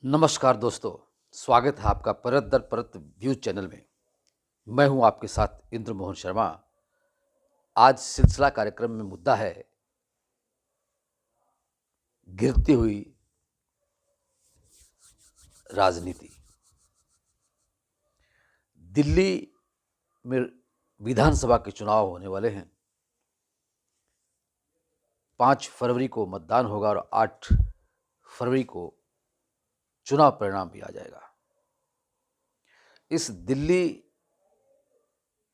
नमस्कार दोस्तों, स्वागत है आपका परत दर परत व्यूज चैनल में। मैं हूं आपके साथ इंद्र मोहन शर्मा। आज सिलसिला कार्यक्रम में मुद्दा है गिरती हुई राजनीति। दिल्ली में विधानसभा के चुनाव होने वाले हैं। 5 फरवरी को मतदान होगा और 8 फरवरी को चुनाव परिणाम भी आ जाएगा। इस दिल्ली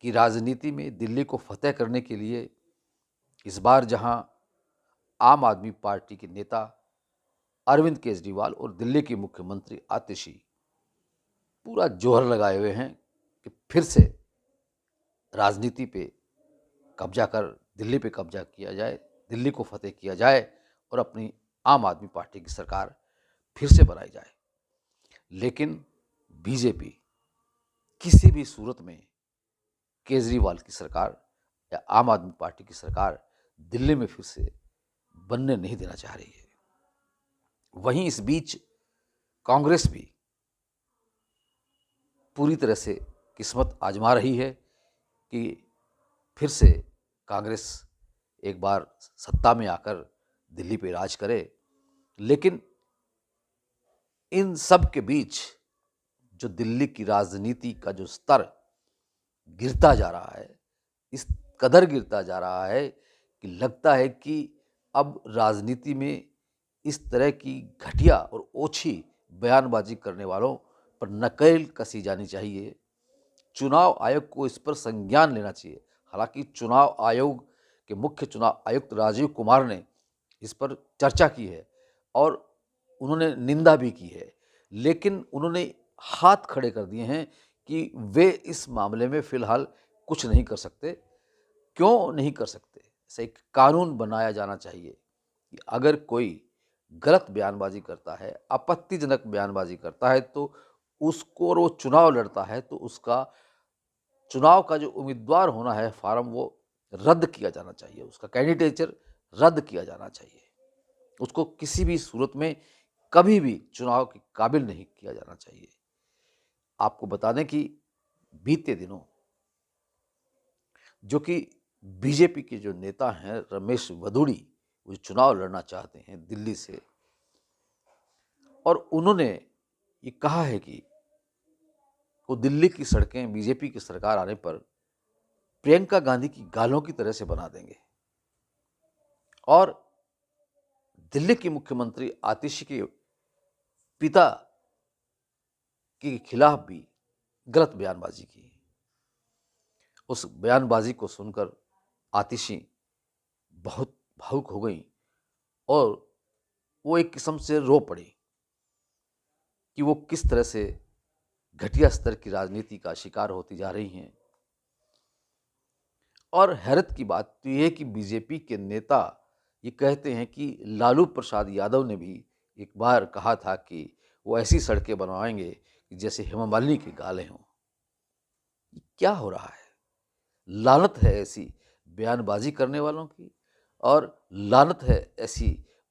की राजनीति में दिल्ली को फतेह करने के लिए इस बार जहां आम आदमी पार्टी के नेता अरविंद केजरीवाल और दिल्ली के मुख्यमंत्री आतिशी पूरा जोहर लगाए हुए हैं कि फिर से राजनीति पे कब्जा कर दिल्ली पे कब्जा किया जाए, दिल्ली को फतेह किया जाए और अपनी आम आदमी पार्टी की सरकार फिर से बनाई जाए। लेकिन बीजेपी किसी भी सूरत में केजरीवाल की सरकार या आम आदमी पार्टी की सरकार दिल्ली में फिर से बनने नहीं देना चाह रही है। वहीं इस बीच कांग्रेस भी पूरी तरह से किस्मत आजमा रही है कि फिर से कांग्रेस एक बार सत्ता में आकर दिल्ली पे राज करे। लेकिन इन सब के बीच जो दिल्ली की राजनीति का जो स्तर गिरता जा रहा है, इस कदर गिरता जा रहा है कि लगता है कि अब राजनीति में इस तरह की घटिया और ओछी बयानबाजी करने वालों पर नकेल कसी जानी चाहिए। चुनाव आयोग को इस पर संज्ञान लेना चाहिए। हालांकि चुनाव आयोग के मुख्य चुनाव आयुक्त राजीव कुमार ने इस पर चर्चा की है और उन्होंने निंदा भी की है, लेकिन उन्होंने हाथ खड़े कर दिए हैं कि वे इस मामले में फिलहाल कुछ नहीं कर सकते। क्यों नहीं कर सकते? ऐसा एक कानून बनाया जाना चाहिए कि अगर कोई गलत बयानबाजी करता है, आपत्तिजनक बयानबाजी करता है, तो उसको और वो चुनाव लड़ता है तो उसका चुनाव का जो उम्मीदवार होना है फार्म वो रद्द किया जाना चाहिए, उसका कैंडिडेचर रद्द किया जाना चाहिए। उसको किसी भी सूरत में कभी भी चुनाव के काबिल नहीं किया जाना चाहिए। आपको बता दें कि बीते दिनों जो कि बीजेपी के जो नेता हैं रमेश वधूड़ी, वो चुनाव लड़ना चाहते हैं दिल्ली से, और उन्होंने ये कहा है कि वो दिल्ली की सड़कें बीजेपी की सरकार आने पर प्रियंका गांधी की गालों की तरह से बना देंगे और दिल्ली के मुख्यमंत्री आतिशी के पिता के खिलाफ भी गलत बयानबाजी की। उस बयानबाजी को सुनकर आतिशी बहुत भावुक हो गई और वो एक किस्म से रो पड़ी कि वो किस तरह से घटिया स्तर की राजनीति का शिकार होती जा रही हैं। और हैरत की बात तो ये है कि बीजेपी के नेता ये कहते हैं कि लालू प्रसाद यादव ने भी एक बार कहा था कि वो ऐसी सड़कें बनवाएंगे कि जैसे हेमा मालिनी के गाले हों। क्या हो रहा है? लानत है ऐसी बयानबाजी करने वालों की और लानत है ऐसी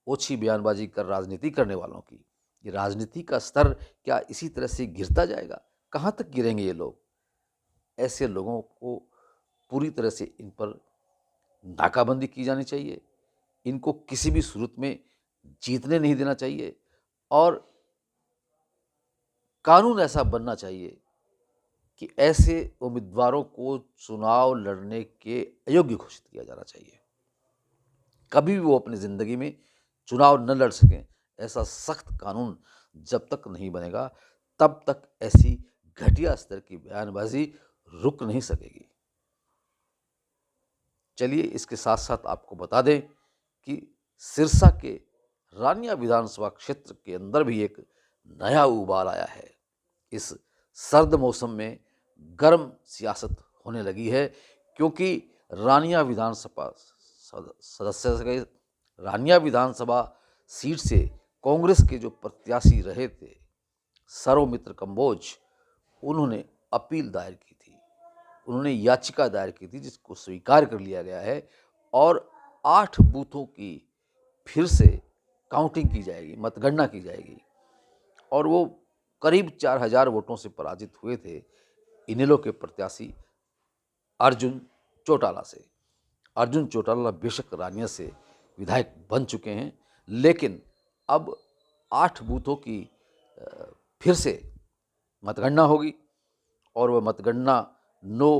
ओछी बयानबाजी कर राजनीति करने वालों की। ये राजनीति का स्तर क्या इसी तरह से गिरता जाएगा? कहाँ तक गिरेंगे ये लोग? ऐसे लोगों को पूरी तरह से इन पर नाकाबंदी की जानी चाहिए। इनको किसी भी सूरत में जीतने नहीं देना चाहिए और कानून ऐसा बनना चाहिए कि ऐसे उम्मीदवारों को चुनाव लड़ने के अयोग्य घोषित किया जाना चाहिए। कभी भी वो अपनी ज़िंदगी में चुनाव न लड़ सकें, ऐसा सख्त कानून जब तक नहीं बनेगा तब तक ऐसी घटिया स्तर की बयानबाजी रुक नहीं सकेगी। चलिए इसके साथ साथ आपको बता दें कि सिरसा के रानिया विधानसभा क्षेत्र के अंदर भी एक नया उबाल आया है। इस सर्द मौसम में गर्म सियासत होने लगी है क्योंकि रानिया विधानसभा सदस्य के रानिया विधानसभा सीट से कांग्रेस के जो प्रत्याशी रहे थे सर्वमित्र कंबोज, उन्होंने अपील दायर की थी, उन्होंने याचिका दायर की थी जिसको स्वीकार कर लिया गया है और 8 बूथों की फिर से काउंटिंग की जाएगी, मतगणना की जाएगी और वो करीब 4000 वोटों से पराजित हुए थे इनेलो के प्रत्याशी अर्जुन चौटाला से। अर्जुन चौटाला बेशक रानिया से विधायक बन चुके हैं, लेकिन अब 8 बूथों की फिर से मतगणना होगी और वह मतगणना 9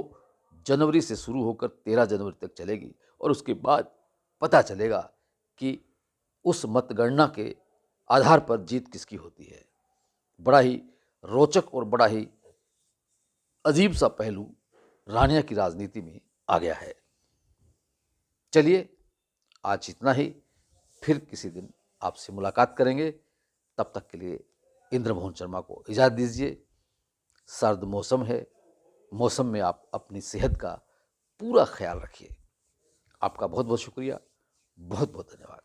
जनवरी से शुरू होकर 13 जनवरी तक चलेगी और उसके बाद पता चलेगा कि उस मतगणना के आधार पर जीत किसकी होती है। बड़ा ही रोचक और बड़ा ही अजीब सा पहलू रानिया की राजनीति में आ गया है। चलिए, आज इतना ही, फिर किसी दिन आपसे मुलाकात करेंगे। तब तक के लिए इंद्रमोहन शर्मा को इजाज़त दीजिए। सर्द मौसम है, मौसम में आप अपनी सेहत का पूरा ख्याल रखिए। आपका बहुत बहुत शुक्रिया, बहुत बहुत धन्यवाद।